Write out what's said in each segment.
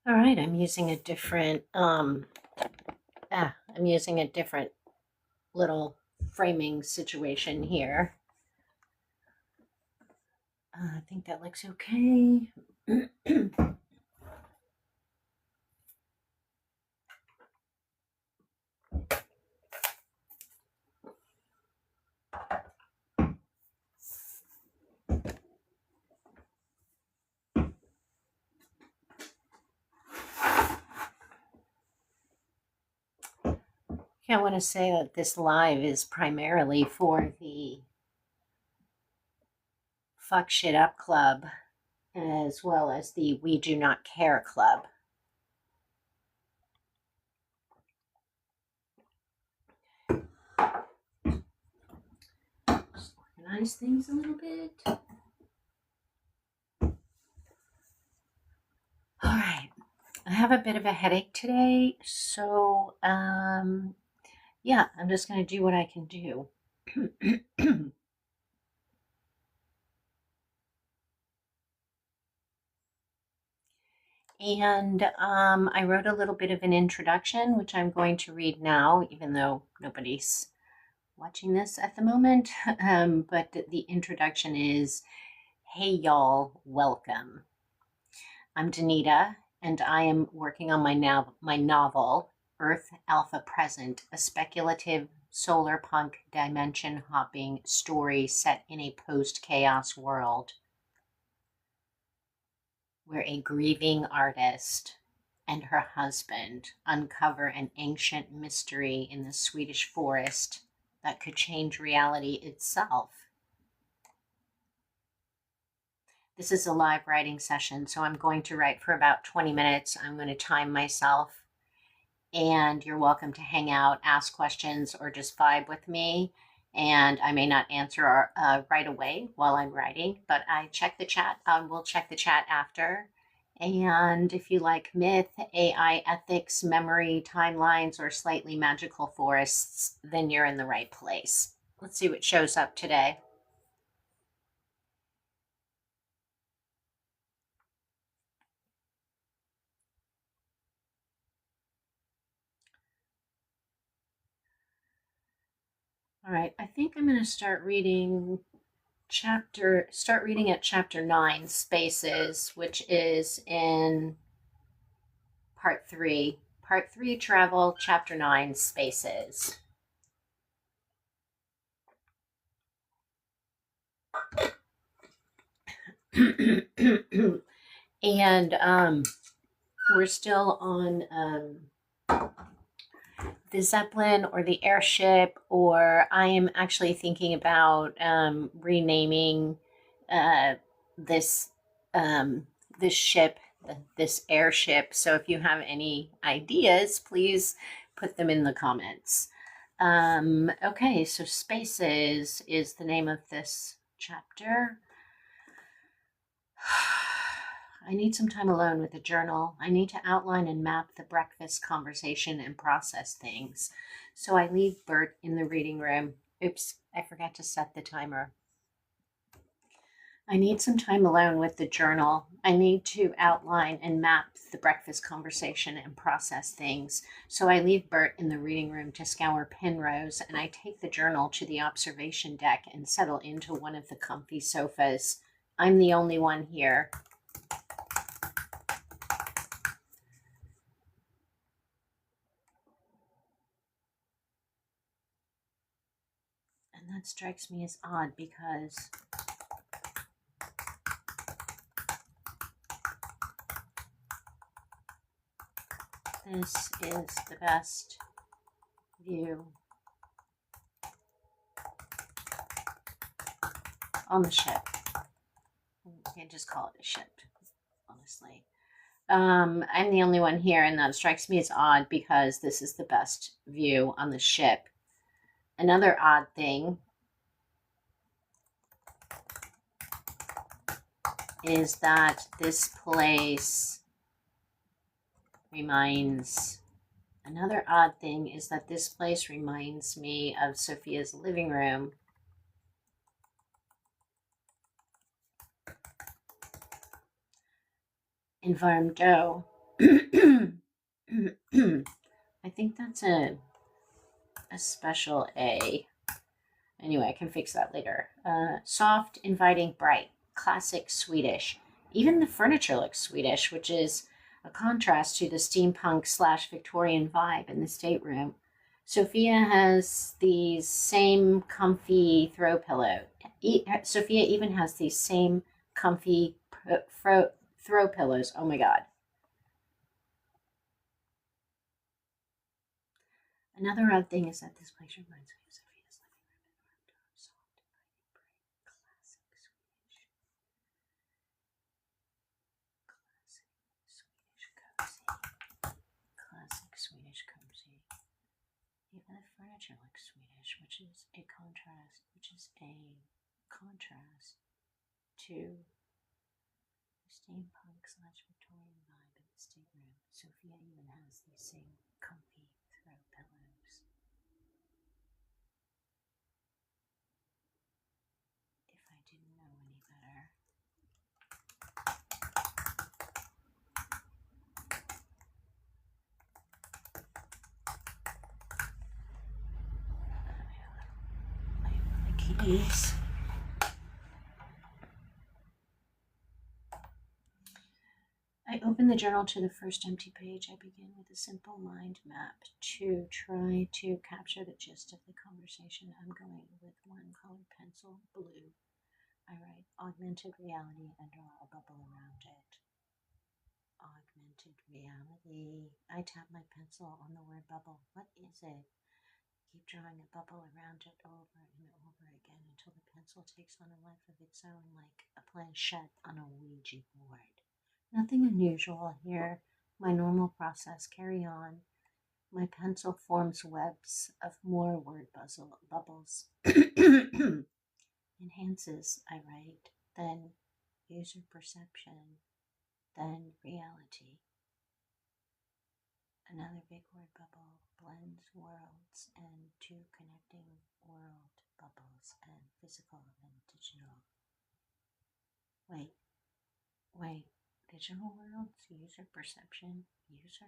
All right, I'm using a different little framing situation here. I think that looks okay. I want to say that this live is primarily for the Fuck Shit Up Club as well as the We Do Not Care Club. Just organize things a little bit. All right. I have a bit of a headache today, so yeah, I'm just going to do what I can do. And I wrote a little bit of an introduction, which I'm going to read now, even though nobody's watching this at the moment. But the introduction is, hey y'all, welcome. I'm Daneeta, and I am working on my novel, Earth Alpha Present, a speculative solarpunk dimension hopping story set in a post-chaos world where a grieving artist and her husband uncover an ancient mystery in the Swedish forest that could change reality itself. This is a live writing session, so I'm going to write for about 20 minutes. I'm going to time myself, and you're welcome to hang out, ask questions, or just vibe with me. And I may not answer right away while I'm writing, but I check the chat. We'll check the chat after. And if you like myth, AI ethics, memory, timelines, or slightly magical forests, then you're in the right place. Let's see what shows up today. All right, I think I'm going to start reading at chapter 9, Spaces, which is in part 3. Part 3, Travel, chapter 9, Spaces. And we're still on the Zeppelin or the airship, or I am actually thinking about renaming this this ship, this airship. So if you have any ideas, please put them in the comments. Okay, so Spaces is the name of this chapter. I need some time alone with the journal. I need to outline and map the breakfast conversation and process things. So I leave Bert in the reading room. Oops, I forgot to set the timer. I need some time alone with the journal. I need to outline and map the breakfast conversation and process things. So I leave Bert in the reading room to scour pin rows, and I take the journal to the observation deck and settle into one of the comfy sofas. I'm the only one here. And that strikes me as odd because this is the best view on the ship. I'm just call it a ship, honestly. I'm the only one here, and that strikes me as odd because this is the best view on the ship. Another odd thing is that this place reminds me of Sophia's living room. In Varmdo. I think that's a special A. Anyway, I can fix that later. Soft, inviting, bright. Classic Swedish. Even the furniture looks Swedish, which is a contrast to the steampunk / Victorian vibe in the stateroom. Sophia has these same comfy throw pillow. Sophia even has these same comfy throw pillows. Oh my God. Another odd thing is that this place reminds me of Sophia's living room in Varmdo. Soft, inviting, bright, classic Swedish cozy. Even the furniture looks Swedish, which is a contrast to the steampunk / Victorian vibe in the stateroom. Sophia even has these same comfy throw pillows. If I didn't know any better. My keys. I open the journal to the first empty page. I begin with a simple mind map to try to capture the gist of the conversation. I'm going with one colored pencil, blue. I write augmented reality and draw a bubble around it. Augmented reality. I tap my pencil on the word bubble. What is it? Keep drawing a bubble around it over and over again until the pencil takes on a life of its own, like a planchette on a Ouija board. Nothing unusual here. My normal process. Carry on. My pencil forms webs of more word bubbles. Enhances, I write, then user perception, then reality. Another big word bubble blends worlds and two connecting world bubbles and physical and digital. Wait. Digital worlds, user perception, user?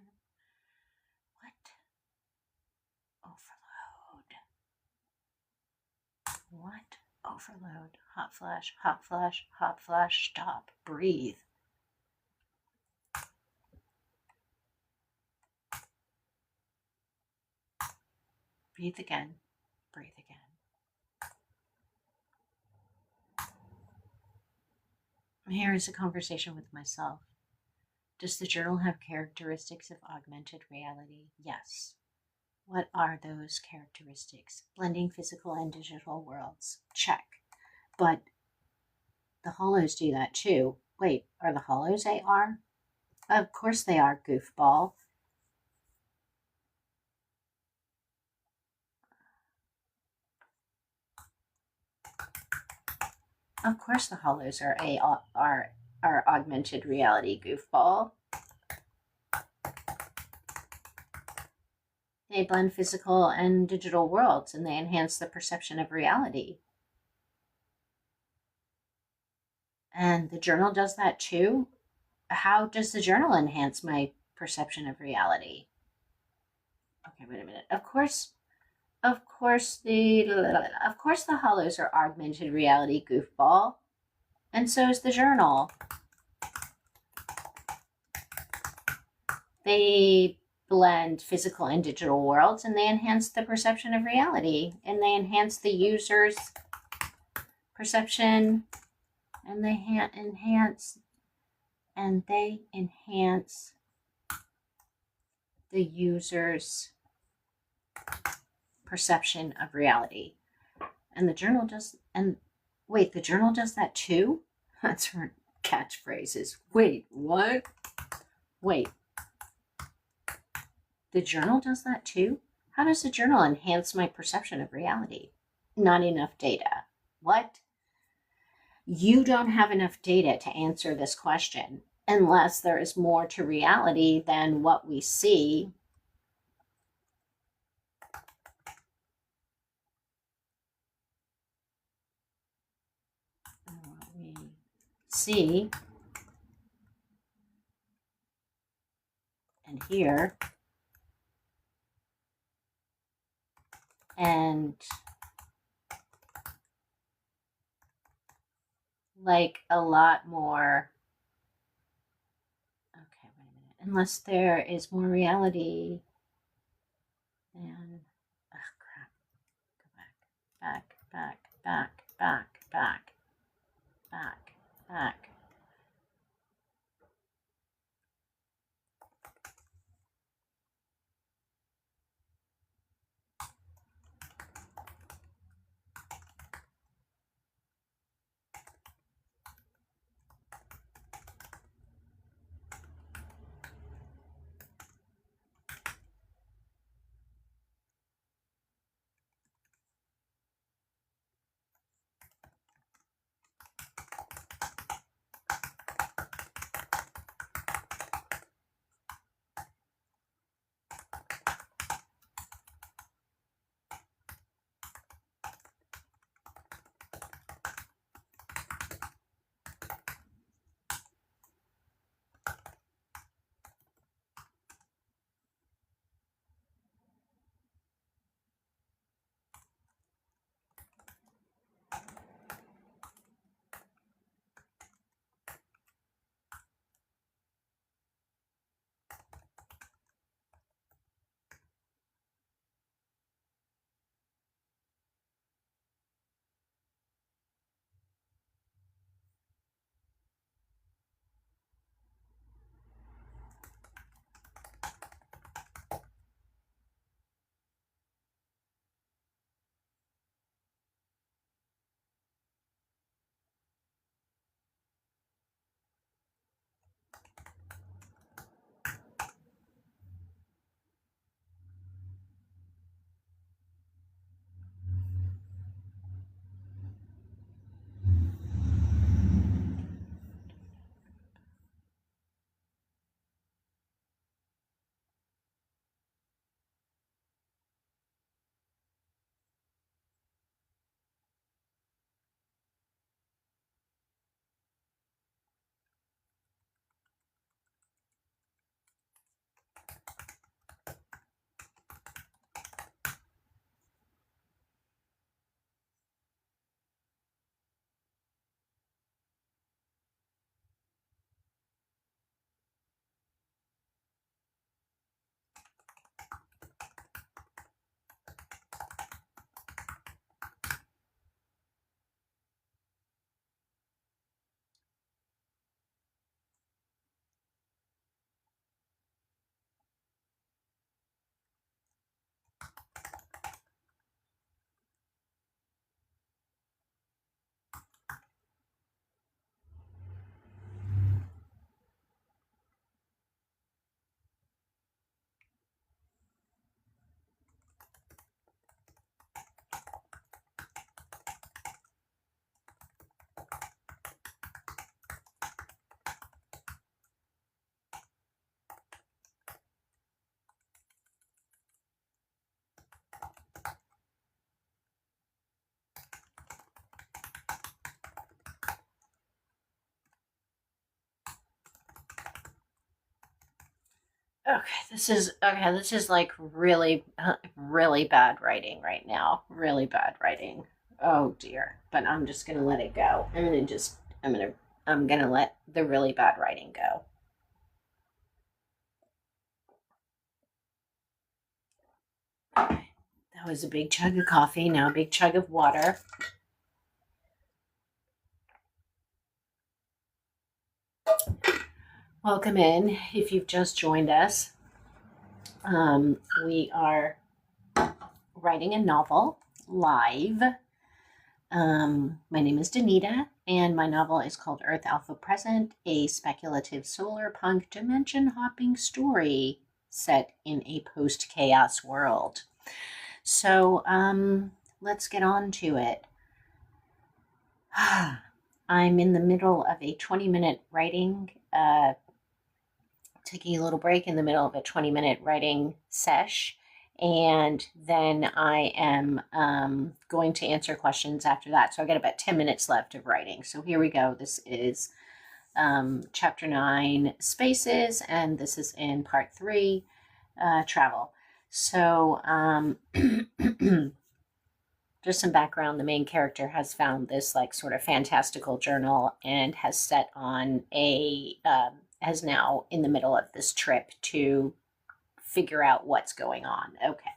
What? Overload. What? Overload. Hot flash, hot flash, hot flash, stop, breathe. Breathe again, breathe again. Here is a conversation with myself. Does the journal have characteristics of augmented reality? Yes. What are those characteristics? Blending physical and digital worlds. Check. But the hollows do that too. Wait, are the hollows AR? Of course they are, goofball. Of course the hollows are augmented reality, goofball. They blend physical and digital worlds, and they enhance the perception of reality. And the journal does that too? How does the journal enhance my perception of reality? Okay, wait a minute. Of course the hollows are augmented reality, goofball. And so is the journal. They blend physical and digital worlds, and they enhance the perception of reality, and they enhance the user's perception, and they enhance the user's perception of reality. And the journal does, the journal does that too? That's right. Catchphrases. Wait, what? Wait, the journal does that too? How does the journal enhance my perception of reality? Not enough data. What? You don't have enough data to answer this question unless there is more to reality than what we see. What we see and hear and like a lot more. Okay, wait a minute. Unless there is more reality than. Oh, crap. Go back, back, back, back, back, back, back. This is like really really bad writing right now. Really bad writing. Oh dear. But I'm just going to let it go. I'm going to let the really bad writing go. Okay. That was a big chug of coffee, now a big chug of water. Welcome in if you've just joined us. We are writing a novel live. My name is Daneeta, and my novel is called Earth Alpha Present, a speculative solarpunk dimension hopping story set in a post chaos world. So, let's get on to it. I'm in the middle of a 20-minute writing, taking a little break in the middle of a 20-minute writing sesh. And then I am going to answer questions after that. So I got about 10 minutes left of writing. So here we go. This is chapter 9, Spaces, and this is in part 3, Travel. So just some background. The main character has found this like sort of fantastical journal and has set on has now in the middle of this trip to figure out what's going on. Okay.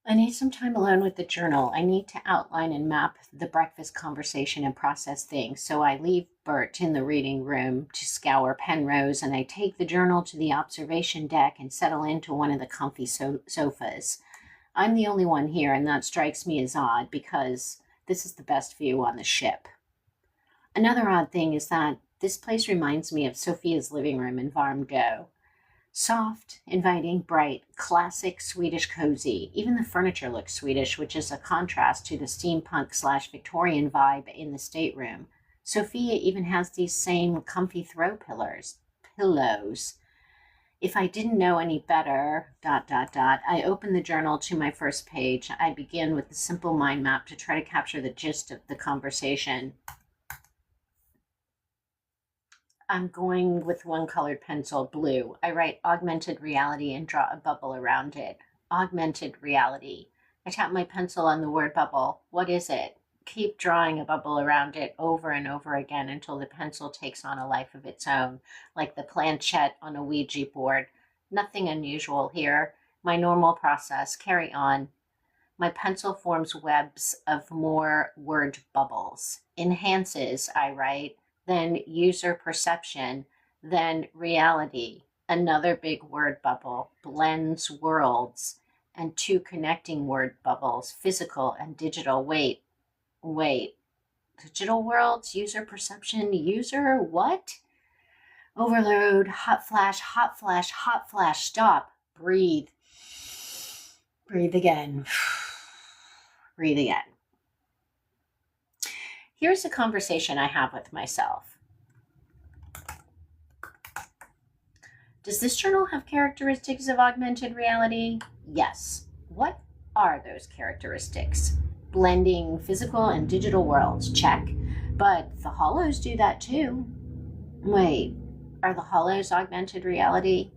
I need some time alone with the journal. I need to outline and map the breakfast conversation and process things. So I leave Bert in the reading room to scour Penrose, and I take the journal to the observation deck and settle into one of the comfy sofas. I'm the only one here, and that strikes me as odd because this is the best view on the ship. Another odd thing is that this place reminds me of Sophia's living room in Varmgo. Soft, inviting, bright, classic Swedish cozy. Even the furniture looks Swedish, which is a contrast to the steampunk/Victorian vibe in the stateroom. Sophia even has these same comfy throw pillows. If I didn't know any better, ... I open the journal to my first page. I begin with a simple mind map to try to capture the gist of the conversation. I'm going with one colored pencil, blue. I write augmented reality and draw a bubble around it. Augmented reality. I tap my pencil on the word bubble. What is it? Keep drawing a bubble around it over and over again until the pencil takes on a life of its own, like the planchette on a Ouija board. Nothing unusual here. My normal process. Carry on. My pencil forms webs of more word bubbles. Enhances, I write. Then user perception, then reality, another big word bubble, blends worlds, and 2 connecting word bubbles, physical and digital. Wait, digital worlds, user perception, user, what? Overload, hot flash, stop, breathe again, breathe again. Here's a conversation I have with myself. Does this journal have characteristics of augmented reality? Yes. What are those characteristics? Blending physical and digital worlds, check. But the hollows do that too. Wait, are the hollows augmented reality?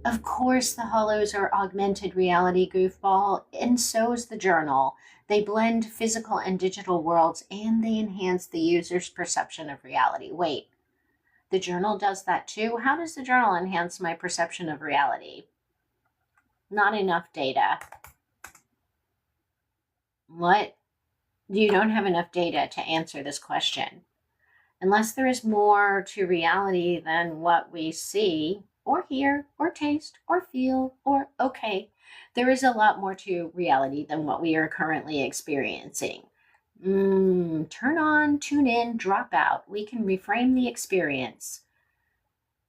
Of course the hollows are augmented reality, goofball, and so is the journal. They blend physical and digital worlds, and they enhance the user's perception of reality. Wait, the journal does that too? How does the journal enhance my perception of reality? Not enough data. What? You don't have enough data to answer this question. Unless there is more to reality than what we see, or hear, or taste, or feel, or okay. There is a lot more to reality than what we are currently experiencing. Turn on, tune in, drop out. We can reframe the experience.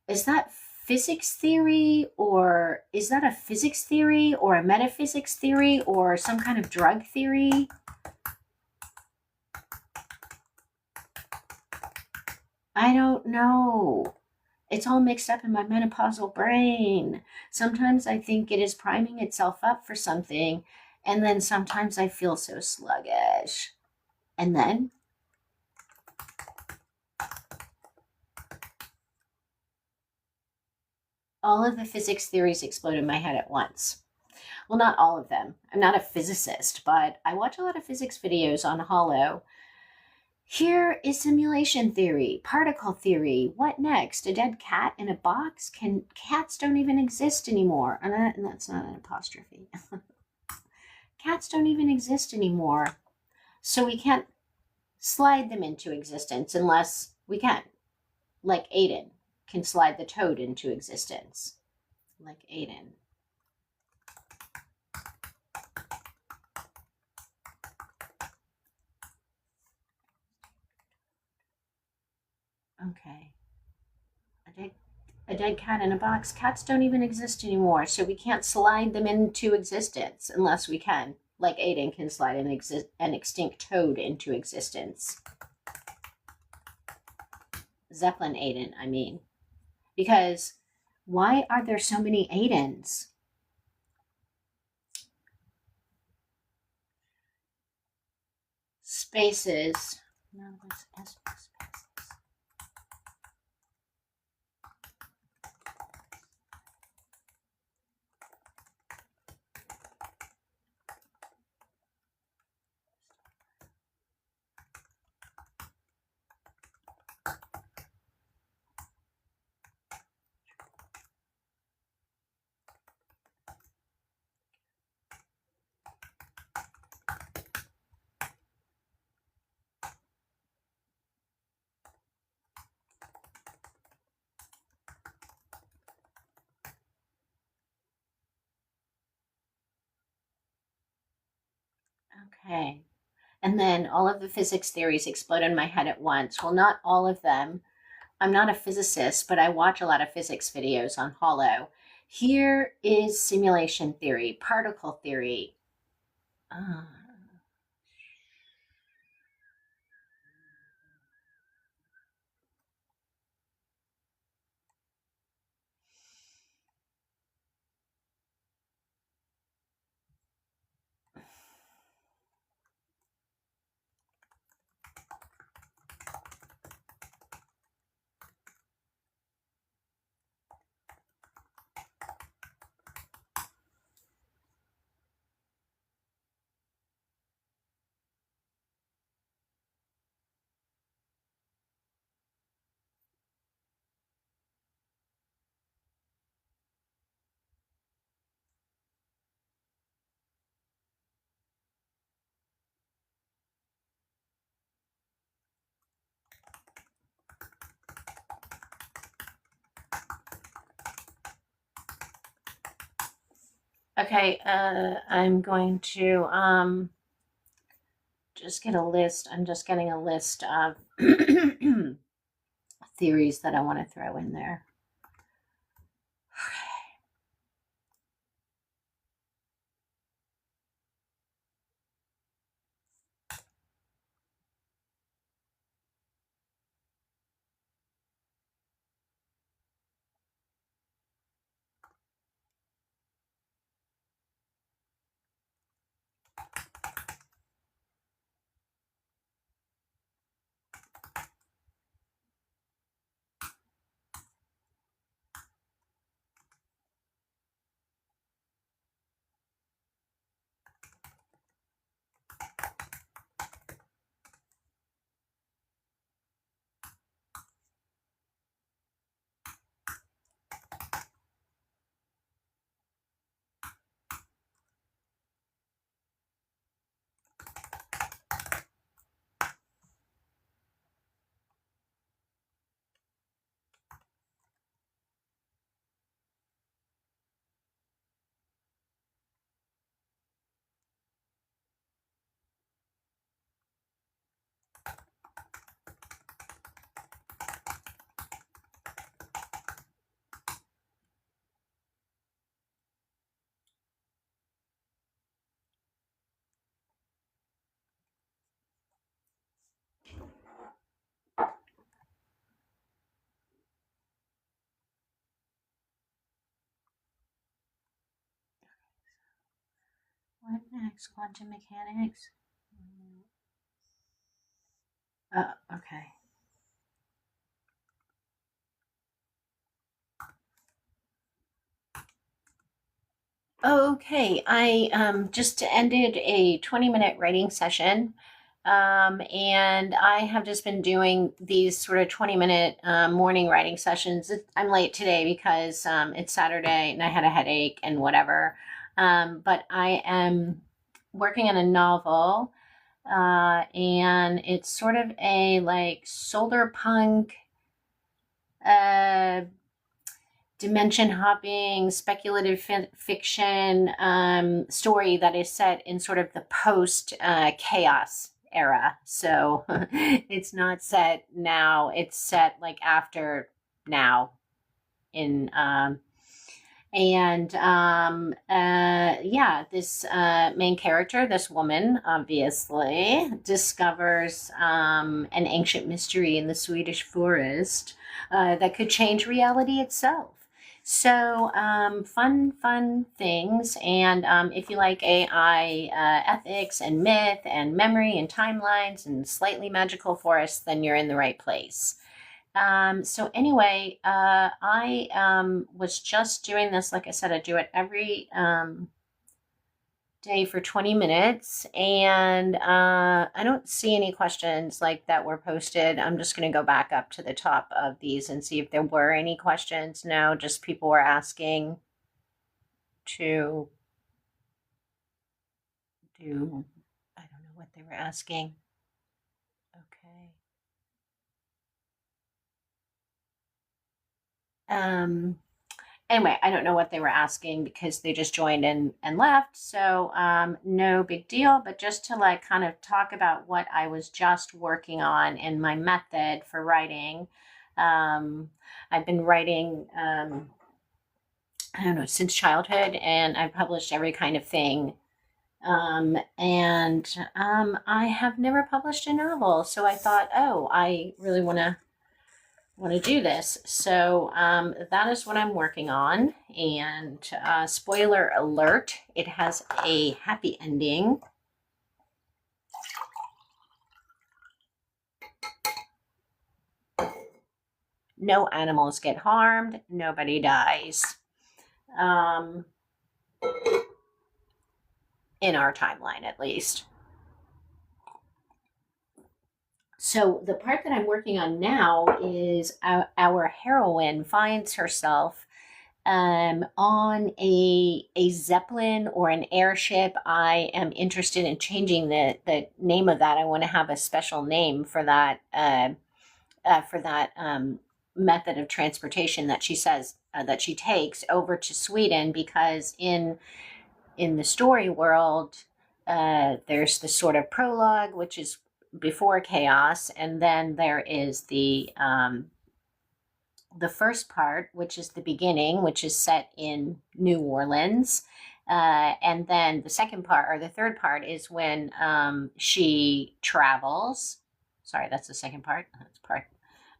Is that physics theory, or is that a physics theory, or a metaphysics theory, or some kind of drug theory? I don't know. It's all mixed up in my menopausal brain. Sometimes I think it is priming itself up for something, and then sometimes I feel so sluggish. And then all of the physics theories explode in my head at once. Well, not all of them. I'm not a physicist, but I watch a lot of physics videos on Hollow. Here is simulation theory, particle theory. What next? A dead cat in a box? Cats don't even exist anymore. And that's not an apostrophe. Cats don't even exist anymore. So we can't slide them into existence unless we can. Like Aiden can slide the toad into existence. Like Aiden. Okay. A dead cat in a box. Cats don't even exist anymore, so we can't slide them into existence unless we can. Like Aiden can slide an extinct toad into existence. Zeppelin Aiden, I mean. Because why are there so many Aidens? Spaces. No, that's spaces. Okay. And then all of the physics theories explode in my head at once. Well, not all of them. I'm not a physicist, but I watch a lot of physics videos on Hollow. Here is simulation theory, particle theory. Uh, okay, I'm going to just get a list. I'm just getting a list of theories that I want to throw in there. What next? Quantum mechanics? Okay. Okay, I just ended a 20-minute writing session. And I have just been doing these sort of 20-minute morning writing sessions. I'm late today because it's Saturday and I had a headache and whatever. But I am working on a novel, and it's sort of a like Solarpunk, uh, dimension hopping, speculative fiction story that is set in sort of the post chaos era. So it's not set now, it's set like after now in yeah, this main character, this woman, obviously discovers an ancient mystery in the Swedish forest that could change reality itself. So fun things. And if you like AI ethics and myth and memory and timelines and slightly magical forests, then you're in the right place. So anyway, I was just doing this. Like I said, I do it every day for 20 minutes, and I don't see any questions like that were posted. I'm just going to go back up to the top of these and see if there were any questions. No, just people were asking to do, I don't know what they were asking. Okay. Anyway, I don't know what they were asking because they just joined and left. So no big deal, but just to like kind of talk about what I was just working on in my method for writing. I've been writing, I don't know, since childhood, and I've published every kind of thing. I have never published a novel. So I thought, oh, I really want to do this. So that is what I'm working on. And spoiler alert, it has a happy ending. No animals get harmed. Nobody dies. In our timeline, at least. So the part that I'm working on now is our heroine finds herself on a zeppelin or an airship. I am interested in changing the name of that. I want to have a special name for that method of transportation that she says that she takes over to Sweden, because in the story world, there's the sort of prologue, which is before chaos, and then there is the first part, which is the beginning, which is set in New Orleans. And then the second part, or the third part, is when she travels. Sorry, that's the second part. That's part.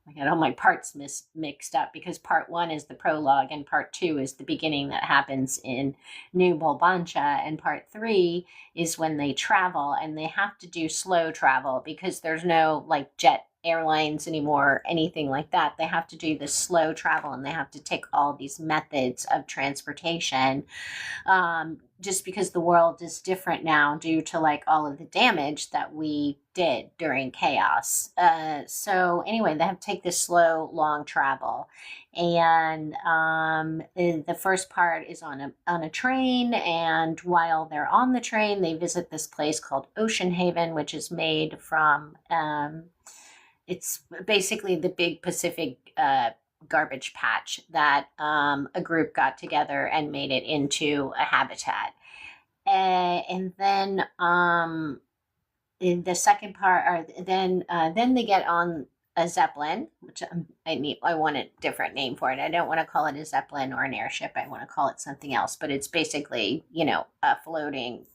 I got all my parts mixed up, because part one is the prologue and part two is the beginning that happens in New Bolbancha, and part three is when they travel, and they have to do slow travel because there's no like jet airlines anymore, anything like that. They have to do this slow travel, and they have to take all these methods of transportation, just because the world is different now due to like all of the damage that we did during chaos. So anyway, they have to take this slow, long travel. And the first part is on a train, and while they're on the train, they visit this place called Ocean Haven, which is made from it's basically the big Pacific garbage patch that a group got together and made it into a habitat. And then in the second part, or then they get on a zeppelin, which I want a different name for it. I don't want to call it a zeppelin or an airship. I want to call it something else. But it's basically, a floating,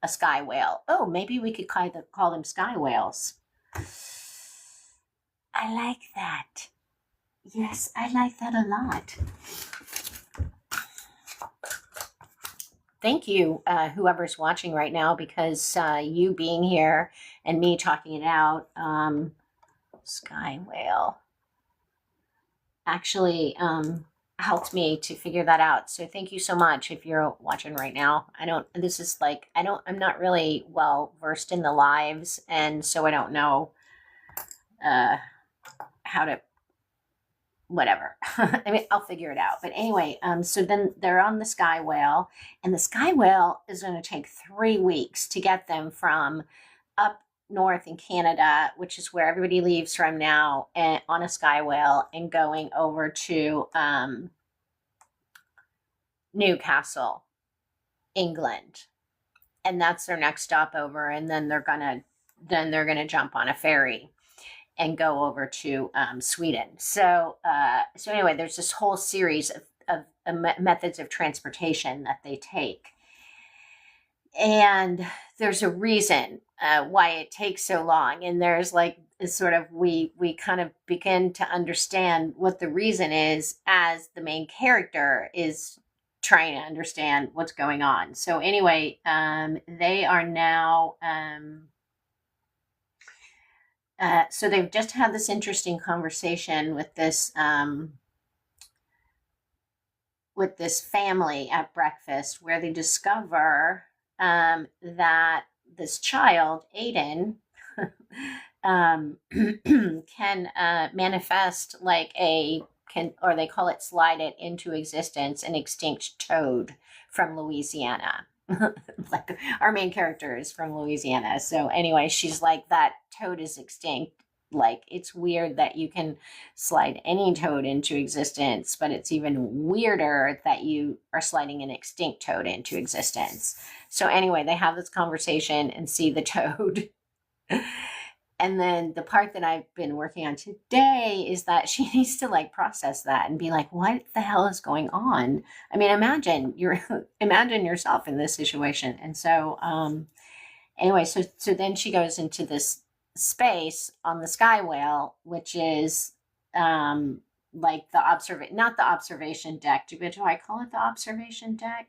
a sky whale. Oh, maybe we could call them sky whales. I like that. Yes, I like that a lot. Thank you, whoever's watching right now, because you being here and me talking it out, sky whale, actually helped me to figure that out. So thank you so much if you're watching right now. I'm not really well versed in the lives, and so I don't know how to, whatever. I mean, I'll figure it out. But anyway, so then they're on the sky whale, and the sky whale is going to take 3 weeks to get them from up north in Canada, which is where everybody leaves from now, and on a sky whale, and going over to Newcastle, England. and that's their next stopover, and then they're gonna jump on a ferry and go over to Sweden. So anyway, there's this whole series of methods of transportation that they take, and there's a reason why it takes so long. And there's like sort of we kind of begin to understand what the reason is as the main character is trying to understand what's going on. So anyway, they are now. So they've just had this interesting conversation with this family at breakfast, where they discover that this child, Aiden, can manifest like or they call it slide it into existence, an extinct toad from Louisiana. Like our main character is from Louisiana. So anyway, she's like, that toad is extinct. Like, it's weird that you can slide any toad into existence, but it's even weirder that you are sliding an extinct toad into existence. So anyway, they have this conversation and see the toad. And then the part that I've been working on today is that she needs to like process that and be like, what the hell is going on? I mean, imagine yourself in this situation. And so anyway, so then she goes into this space on the Sky Whale, which is like not the observation deck. Do I call it the observation deck?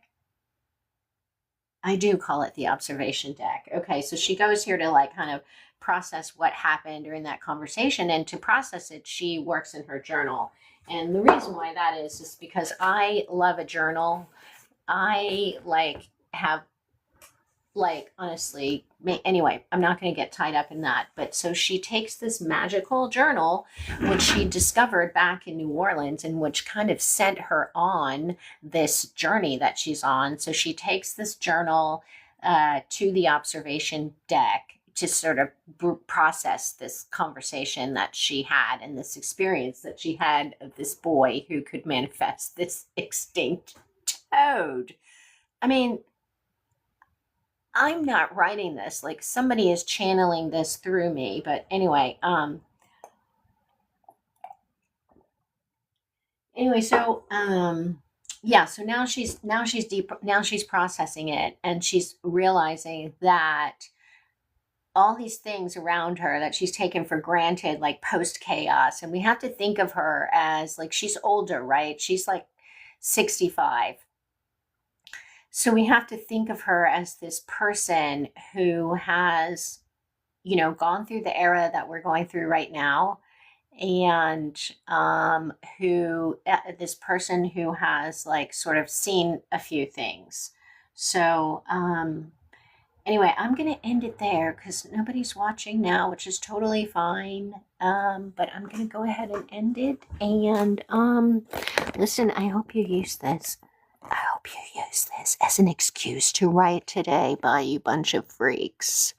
I do call it the observation deck. Okay, so she goes here to like kind of process what happened during that conversation, and to process it, she works in her journal. And the reason why that is because I love a journal. I honestly, anyway, I'm not going to get tied up in that. But so she takes this magical journal, which she discovered back in New Orleans, and which kind of sent her on this journey that she's on. So she takes this journal to the observation deck to sort of process this conversation that she had and this experience that she had of this boy who could manifest this extinct toad. I mean, I'm not writing this, like somebody is channeling this through me. But anyway, so yeah, so now she's processing it, and she's realizing that all these things around her that she's taken for granted, like post chaos. And we have to think of her as like, she's older, right? She's like 65. So we have to think of her as this person who has, gone through the era that we're going through right now. And this person who has like sort of seen a few things. So, anyway, I'm going to end it there because nobody's watching now, which is totally fine. But I'm going to go ahead and end it. And listen, I hope you use this. I hope you use this as an excuse to write today, by you bunch of freaks.